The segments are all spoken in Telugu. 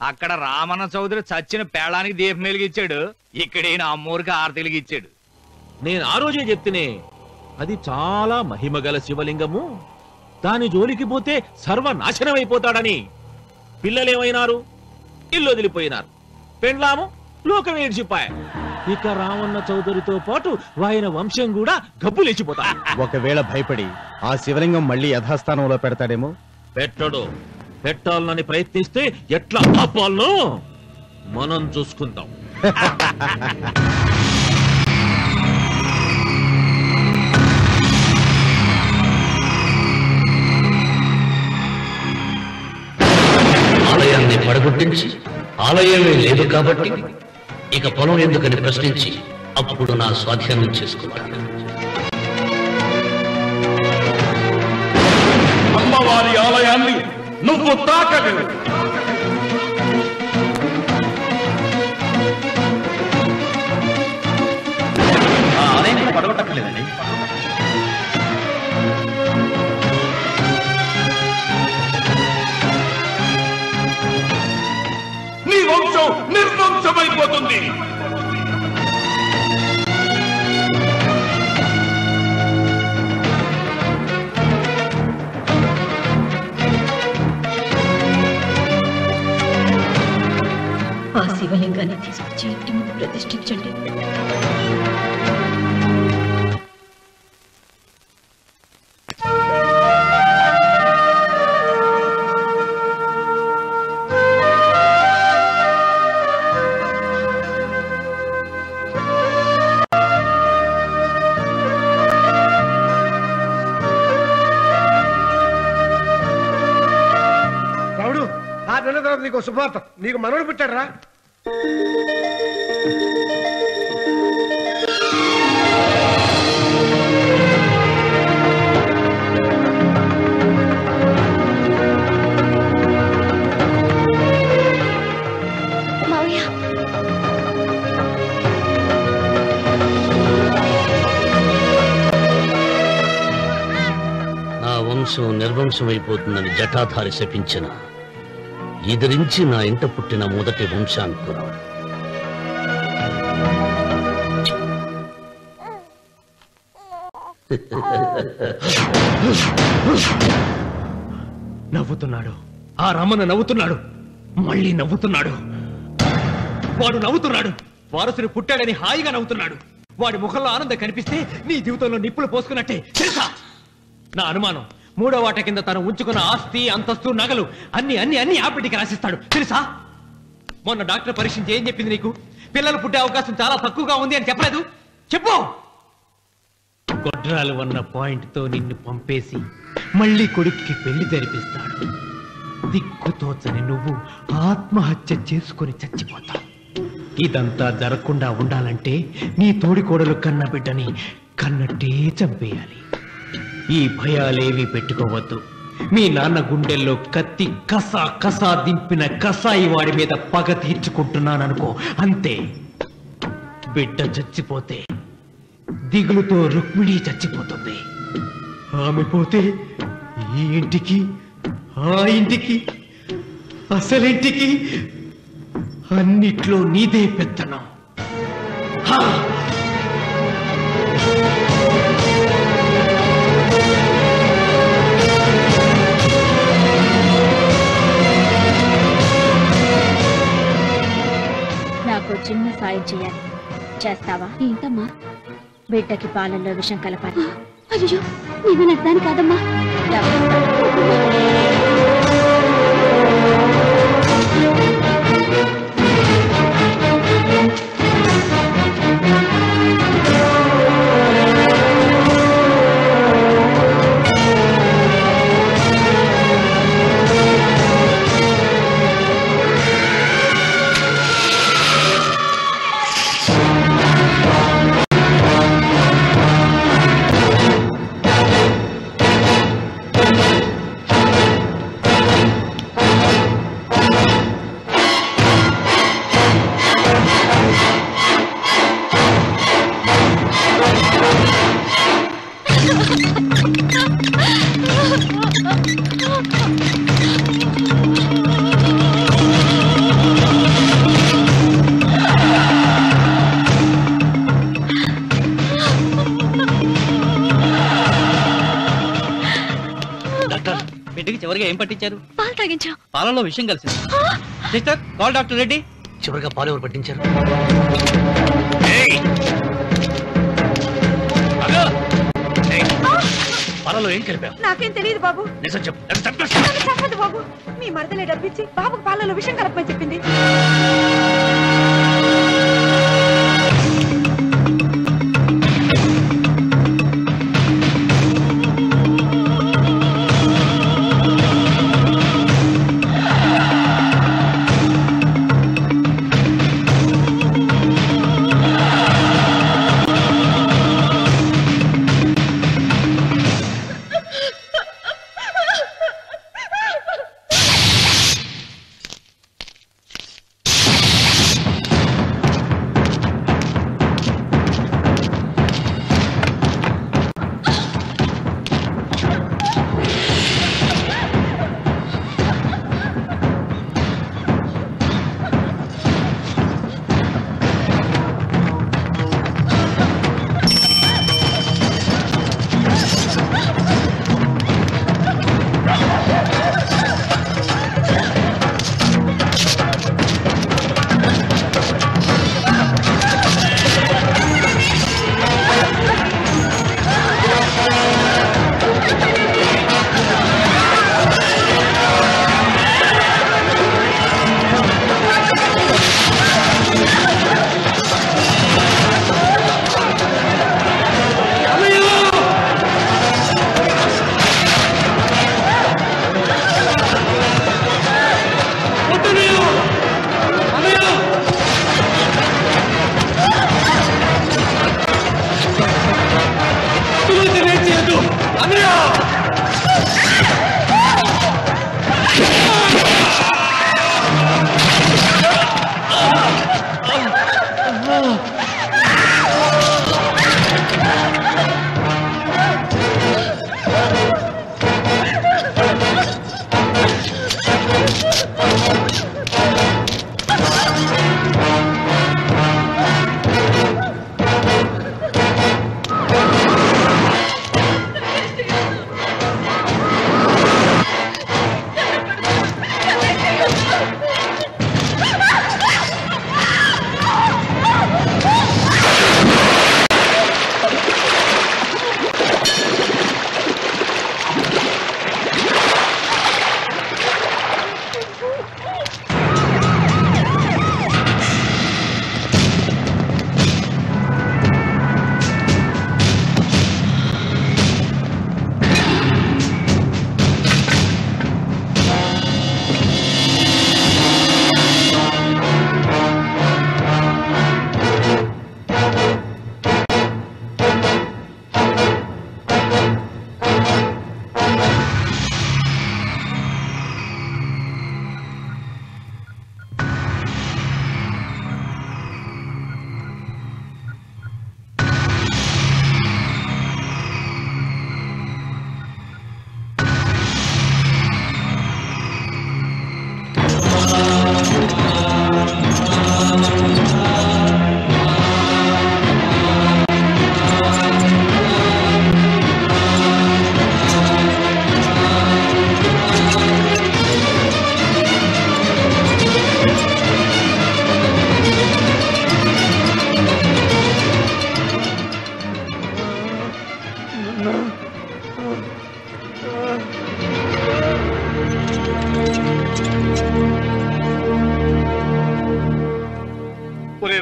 అక్కడ రామన్న చౌదరి చచ్చిన పేళానికి దీపం వెలిగించాడు, ఇక్కడ ఈయన అమ్మూరికి ఆరతి వెలిగించాడు. నేను ఆ రోజే చెప్తేనే అది చాలా మహిమగల శివలింగము, దాని జోలికి పోతే సర్వనాశనం అయిపోతాడని. పిల్లలేమైనారు? ఇల్లు వదిలిపోయినారు. పెండ్లాము లోకం ఏడ్చిపాయ. ఇక రామన్న చౌదరితో పాటు ఆయన వంశం కూడా గబ్బు లేచిపోతా. ఒకవేళ భయపడి ఆ శివలింగం మళ్ళీ యథాస్థానంలో పెడతాడేమో. పెట్టడు. పెట్టాలని ప్రయత్నిస్తే ఎట్లా ఆపాలనో మనం చూసుకుందాం. ఆలయాన్ని పడగొట్టించి ఆలయమే లేదు కాబట్టి ఇక పొలం ఎందుకని ప్రశ్నించి అప్పుడు నా స్వాధీనం చేసుకుంటాను. అమ్మవారి ఆలయాన్ని నువ్వు తాకలేవు. ఆ ఆలయాన్ని పడగొట్టక్కర్లేదండి. నీ వంశం నిర్వంశమైపోతుంది. ఆ శివలింగాన్ని తీసుకొచ్చి ఇంటి ముందు ప్రతిష్ఠించండి. రావుడు, 6 నెలల తర్వాత నీకు శుభార్త. నీకు మనవడు పుట్టాడురా. నా వంశం నిర్వంశమైపోతుందని జటాధారి శపించిన ఎదిరించి నా ఇంట పుట్టిన మొదటి వంశాంకురం. నవ్వుతున్నాడు. ఆ రమణ నవ్వుతున్నాడు. మళ్ళీ నవ్వుతున్నాడు. వాడు నవ్వుతున్నాడు. వారసుడు పుట్టాడని హాయిగా నవ్వుతున్నాడు. వాడి ముఖంలో ఆనందం కనిపిస్తే నీ జీవితంలో నిప్పులు పోసుకున్నట్టే తెలుసా? నా అనుమానం 3వ వాట కింద తను ఉంచుకున్న ఆస్తి, అంతస్తు, నగలు అన్ని అన్ని అన్ని ఆ బిడ్డకి రాసిస్తాడు తెలుసా? మొన్న డాక్టర్ పరీక్షించి ఏం చెప్పింది నీకు? పిల్లలు పుట్టే అవకాశం చాలా తక్కువగా ఉంది అని చెప్పలేదు? చెప్పు. గొడ్రాలు అన్న పాయింట్ తో నిన్ను పంపేసి మళ్ళీ కొడుక్కి పెళ్లి జరిపిస్తాడు. దిక్కుతోచని నువ్వు ఆత్మహత్య చేసుకుని చచ్చిపోతావు. ఇదంతా జరగకుండా ఉండాలంటే నీ తోడికోడలు కన్న బిడ్డని కన్నట్టే చంపేయాలి. ఈ భయాలేవి పెట్టుకోవద్దు. మీ నాన్న గుండెల్లో కత్తి కసా కసా దింపిన కసాయి వాడి మీద పగ తీర్చుకుంటున్నాననుకో, అంతే. బిడ్డ చచ్చిపోతే దిగులుతో రుక్మిణి చచ్చిపోతుంది. ఆమె పోతే ఈ ఇంటికి, ఆ ఇంటికి, అసలింటికి అన్నిట్లో నీదే పెత్తనం. నాకు చిన్న సాయం చేయాలి. చేస్తావా? ఏంటమ్మా? బిడ్డకి పాలల్లో విషం కలపాలి. అయ్యో, నేను నడతాను కాదమ్మా. బిడ్డకి చివరిగా ఏం పట్టించారు? పాలు తాగించా. పాలలో విషయం కలిసింది. Sister, call doctor Reddy. చివరిగా పాలు ఎవరు పట్టించారు? పాలలో ఏం కలిపావు? నాకేం తెలియదు బాబు. నిజం చెప్పు. చెప్పదు బాబు. మీ మరదలే డబ్బిచ్చి బాబుకు పాలలో విషయం కలపమని చెప్పింది.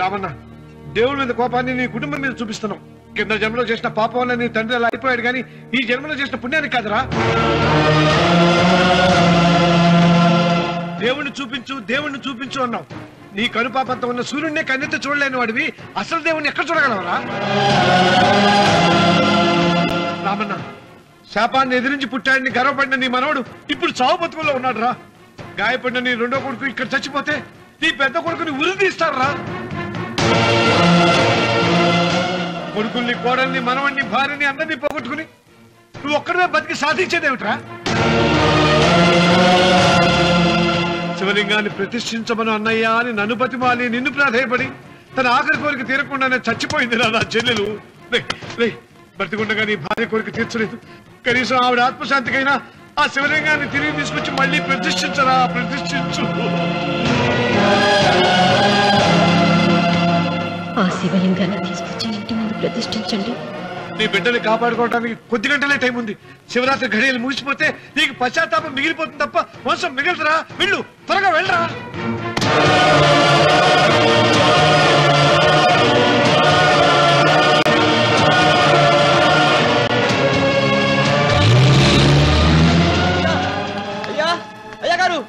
రామన్న, దేవుడి మీద కోపాన్ని నీ కుటుంబం మీద చూపిస్తున్నావు. కింద జన్మలో చేసిన పాపం వల్ల నీ తండ్రి అలా అయిపోయాడు, కానీ ఈ జన్మలో చేసిన పుణ్యానికి కాదురా. దేవుణ్ణి చూపించు, దేవుణ్ణి చూపించు అన్నావు. నీ కనుపాపంతో ఉన్న సూర్యుడినే కన్నెత్తి చూడలేని వాడివి అసలు దేవుణ్ణి ఎక్కడ చూడగలవరా? రామన్న, శాపాన్ని ఎదిరించి పుట్టాడని గర్వపడిన నీ మనవడు ఇప్పుడు చావు బతుకుల్లో ఉన్నాడు రా. గాయపడిన నీ రెండో కొడుకు ఇక్కడ చచ్చిపోతే నీ పెద్ద కొడుకుని ఉరి తీస్తారా? కొడుకుల్ని, కోడల్ని, మనవణ్ణి, భార్యని అందరినీ పోగొట్టుకుని నువ్వు ఒక్కడే బతికి సాధించేదేమిట్రా? శివలింగాన్ని ప్రతిష్ఠించమను అన్నయ్య అని నన్ను బతిమాలి నిన్ను ప్రాధేయపడి తన ఆఖరి కోరిక తీరకుండానే చచ్చిపోయింది నా చెల్లెలు. బ్రతికుండగా నీ భార్య కోరిక తీర్చలేదు. కనీసం ఆవిడ ఆత్మశాంతికైనా ఆ శివలింగాన్ని తిరిగి తీసుకొచ్చి మళ్ళీ ప్రతిష్ఠించరా, ప్రతిష్ఠించు. ఆ శివలింగాన్ని తీసుకొచ్చి ఇంటి ముందు ప్రతిష్ఠించండి. నీ బిడ్డని కాపాడుకోవడానికి కొద్ది గంటలే టైం ఉంది. శివరాత్రి ఘడియలు ముగిసిపోతే నీకు పశ్చాత్తాపం మిగిలిపోతుంది తప్ప వంశం మిగలదురా. వెళ్ళు, త్వరగా వెళ్ళరా. అయ్యా అయ్యా గారు,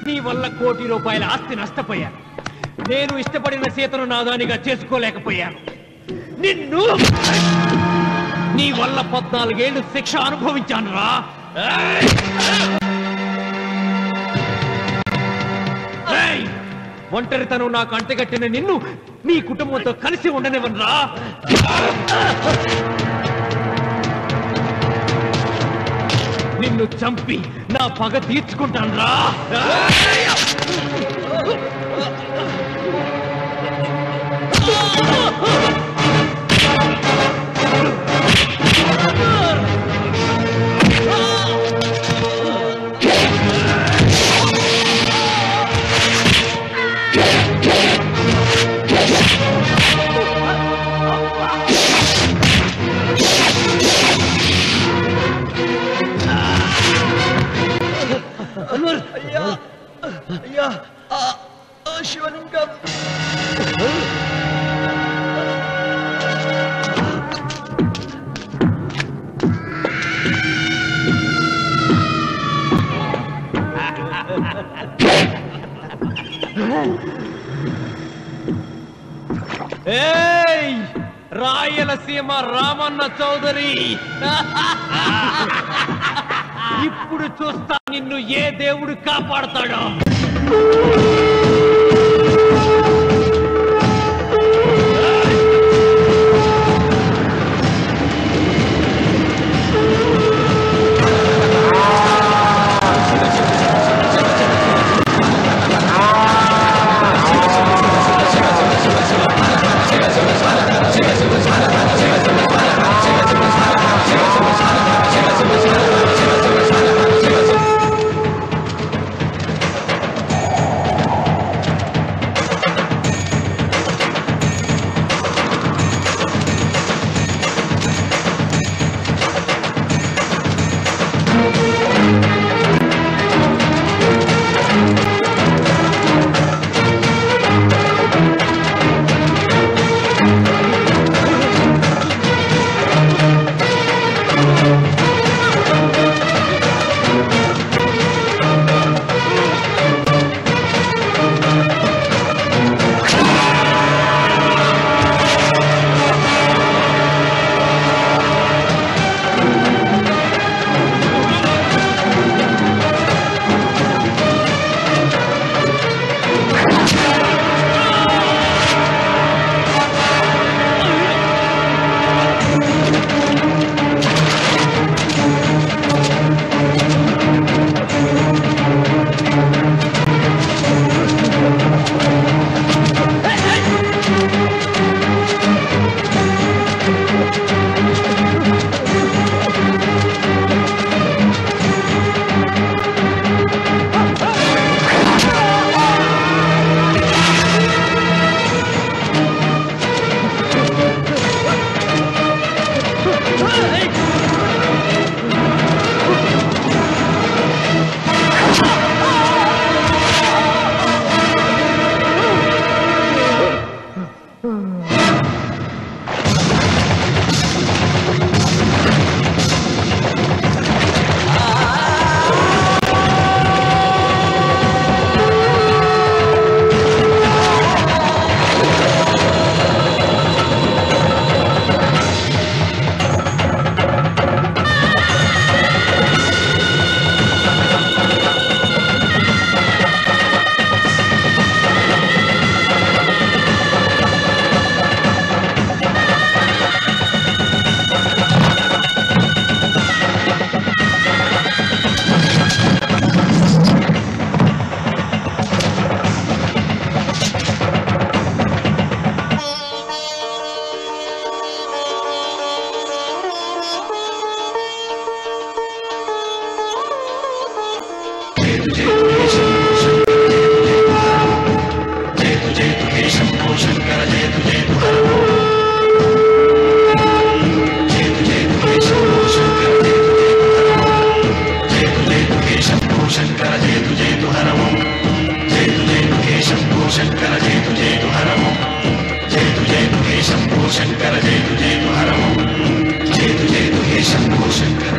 నీ వల్ల కోటి రూపాయల ఆస్తి నష్టపోయాను. నేను ఇష్టపడిన సీతను నాదానిగా చేసుకోలేకపోయాను. నిన్ను నీ వల్ల 14 ఏళ్ళు శిక్ష అనుభవించాను రా. ఒంటరితనం నాకు అంటగట్టిన నిన్ను నీ కుటుంబంతో కలిసి ఉండనివ్వనురా. నిన్ను చంపి నా పగ తీర్చుకుంటాను రా. అయ్యా అయ్యా శివలింగం. ఏయ్ రాయలసీమ రామన్న చౌదరి, ఇప్పుడు చూస్తా నిన్ను ఏ దేవుడు కాపాడతాడో.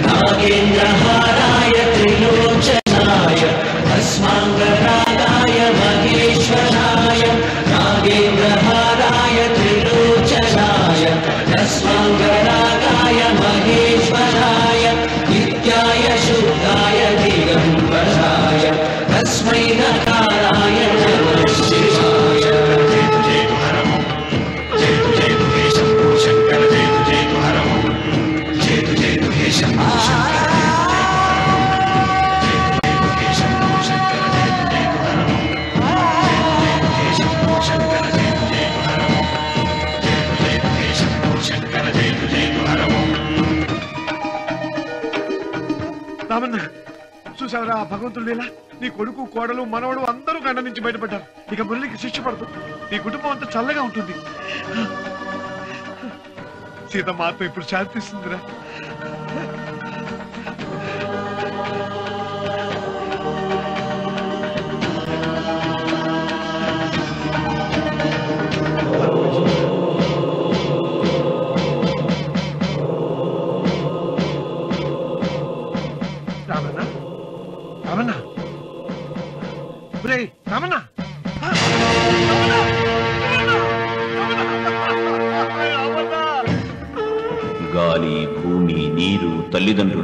नागेन्द्रहाराय त्रिलोचनाय अस्माङ्गरागाय महेश्वराय नागेन्द्रहाराय त्रिलोचनाय अस्माङ्गरागाय महेश्वराय नित्याय शुद्धाय दिगम्बराय तस्मै नकाराय नमः शिवाय రామన్న చూసావరా భగవంతుడు లేలా నీ కొడుకు కోడలు మనవడు అందరూ గండ నుంచి బయటపడ్డారు ఇక మురళికి శిక్ష పడదు నీ కుటుంబం అంతా చల్లగా ఉంటుంది సీతమ్మ ఆత్మ ఇప్పుడు శాంతిస్తుందిరా రామన్న గాలి భూమి నీరు తల్లిదండ్రులు